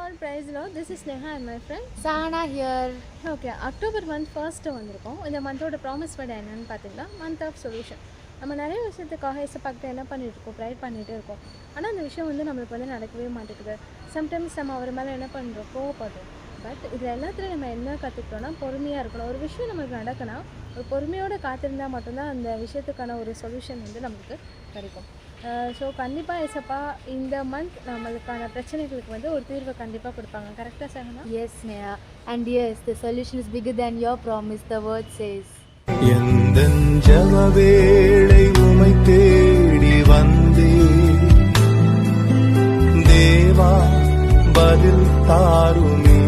all, praise Lord. This is Neha and my friend Sahana here. Okay October month first வந்திருக்கோம். இந்த மந்தோட promise word என்னென்னு பார்த்தீங்கன்னா month of solution. நம்ம நிறைய விஷயத்துக்காக இசைப்பாக்கிட்டு என்ன பண்ணிட்டு இருக்கோம், ப்ரேயர் பண்ணிகிட்டே இருக்கோம். ஆனால் அந்த விஷயம் வந்து நம்மளுக்கு வந்து நடக்கவே மாட்டேங்குது. சம்டைம்ஸ் நம்ம அவர் மேலே என்ன பண்ணுறோம், கோவப்படுறோம். பட் இதில் எல்லாத்துலையும் நம்ம என்ன கற்றுக்கிட்டோம்னா பொறுமையாக இருக்கணும். ஒரு விஷயம் நம்மளுக்கு நடக்குன்னா ஒரு பொறுமையோடு காத்திருந்தால் மட்டும்தான் அந்த விஷயத்துக்கான ஒரு சொல்யூஷன் வந்து நம்மளுக்கு கிடைக்கும். ஸோ கண்டிப்பாக ஏசப்பா இந்த மந்த் நம்மளுக்கான பிரச்சனைகளுக்கு வந்து ஒரு தீர்வை கண்டிப்பாக கொடுப்பாங்க. கரெக்டாக Sahana? Yes, Neha. And yes, the solution is bigger than your promise, the word says. எந்தன் ஜெப வேளை உமை தேடி வந்தே தேவா பதில் தாருமே.